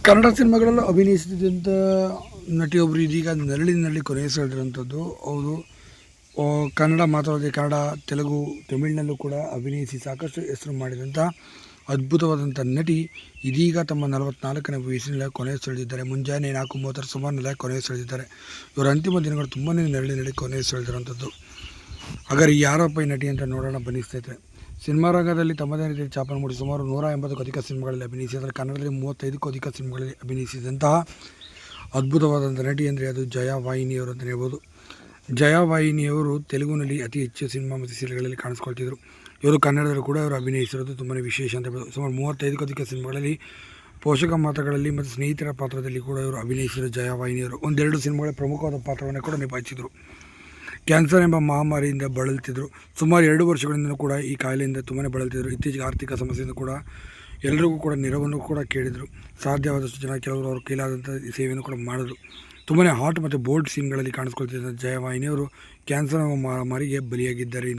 ಕನ್ನಡ ಸಿನಿಮಾಗಳಲ್ಲೂ ಅಭಿನಯಿಸುತ್ತಿದ್ದಂಥ ನಟಿಯೊಬ್ಬರು ಇದೀಗ ನೆರಳಿನಲ್ಲಿ ಕೊನೆಯುಸಿರೆಳೆದಿರುವಂಥದ್ದು. ಹೌದು, ಕನ್ನಡ ಮಾತ್ರವಲ್ಲದೆ ಕನ್ನಡ, ತೆಲುಗು, ತಮಿಳಿನಲ್ಲೂ ಕೂಡ ಅಭಿನಯಿಸಿ ಸಾಕಷ್ಟು ಹೆಸರು ಮಾಡಿದಂಥ ಅದ್ಭುತವಾದಂಥ ನಟಿ ಇದೀಗ ತಮ್ಮ 44ನೇ ವಯಸ್ಸಿನಲ್ಲಿ ಕೊನೆಯುಸಿರೆಳೆದಿದ್ದಾರೆ. ಮುಂಜಾನೆ 4:30 ಸುಮಾರಿನಲ್ಲಿ ಕೊನೆಯುಸಿರೆಳೆದಿದ್ದಾರೆ. ಇವರ ಅಂತಿಮ ದಿನಗಳು ತುಂಬಾ ನೆರಳಿನಲ್ಲಿ ಕೊನೆಯುಸಿರೆಳೆದಿರುವಂಥದ್ದು. ಹಾಗಾದ್ರೆ ಯಾರಪ್ಪ ಈ ನಟಿ ಅಂತ ನೋಡೋಣ ಬನ್ನಿ ಸ್ನೇಹಿತರೆ. ಸಿನಿಮಾ ರಂಗದಲ್ಲಿ ತಮ್ಮದೇ ರೀತಿಯಲ್ಲಿ ಛಾಪನ್ನು ಮೂಡಿ ಸುಮಾರು 180ಕ್ಕೂ ಅಧಿಕ ಸಿನಿಮಾಗಳಲ್ಲಿ ಅಭಿನಯಿಸಿದರೆ ಕನ್ನಡದಲ್ಲಿ 35ಕ್ಕೂ ಅಧಿಕ ಸಿನಿಮಾಗಳಲ್ಲಿ ಅಭಿನಯಿಸಿದಂತಹ ಅದ್ಭುತವಾದಂಥ ನಟಿ ಅಂದರೆ ಅದು ಜಯಾ ವಾಹಿನಿಯವರು ಅಂತ ಹೇಳ್ಬೋದು. ಜಯಾ ವಾಹಿನಿಯವರು ತೆಲುಗುನಲ್ಲಿ ಅತಿ ಹೆಚ್ಚು ಸಿನಿಮಾ ಮತ್ತು ಸೀರಿಯಲ್ಗಳಲ್ಲಿ ಕಾಣಿಸ್ಕೊಳ್ತಿದ್ರು. ಇವರು ಕನ್ನಡದಲ್ಲೂ ಕೂಡ ಇವರು ಅಭಿನಯಿಸಿರೋದು ತುಂಬಾ ವಿಶೇಷ ಅಂತ ಹೇಳ್ಬೋದು. ಸುಮಾರು 35ಕ್ಕೂ ಅಧಿಕ ಸಿನಿಮಾಗಳಲ್ಲಿ ಪೋಷಕ ಪಾತ್ರಗಳಲ್ಲಿ ಮತ್ತು ಸ್ನೇಹಿತರ ಪಾತ್ರದಲ್ಲಿ ಕೂಡ ಇವರು ಅಭಿನಯಿಸಿದರು. ಜಯಾ ವಾಹಿನಿಯವರು ಒಂದೆರಡು ಸಿನಿಮಾಗಳ ಪ್ರಮುಖವಾದ ಪಾತ್ರವನ್ನು ಕೂಡ ನಿಭಾಯಿಸಿದರು. ಕ್ಯಾನ್ಸರ್ ಎಂಬ ಮಹಾಮಾರಿಯಿಂದ ಬಳಲ್ತಿದ್ದರು. ಸುಮಾರು 2 ವರ್ಷಗಳಿಂದ ಕೂಡ ಈ ಕಾಯಿಲೆಯಿಂದ ತುಂಬಾ ಬಳಲ್ತಿದ್ದರು. ಇತ್ತೀಚೆಗೆ ಆರ್ಥಿಕ ಸಮಸ್ಯೆಯಿಂದ ಕೂಡ ಎಲ್ಲರಿಗೂ ಕೂಡ ನೆರವನ್ನು ಕೂಡ ಕೇಳಿದರು. ಸಾಧ್ಯವಾದಷ್ಟು ಜನ ಕೆಲವರು ಅವ್ರ ಕೈಲಾದಂಥ ಸೇವೆಯನ್ನು ಕೂಡ ಮಾಡಿದ್ರು. ತುಂಬಾ ಹಾಟ್ ಮತ್ತು ಬೋಲ್ಡ್ ಸೀನ್ಗಳಲ್ಲಿ ಕಾಣಿಸ್ಕೊಳ್ತಿದ್ದ ಜಯಾ ವಾಹಿನಿಯವರು ಕ್ಯಾನ್ಸರ್ ಎಂಬ ಮಹಾಮಾರಿಗೆ ಬಲಿಯಾಗಿದ್ದಾರೆ.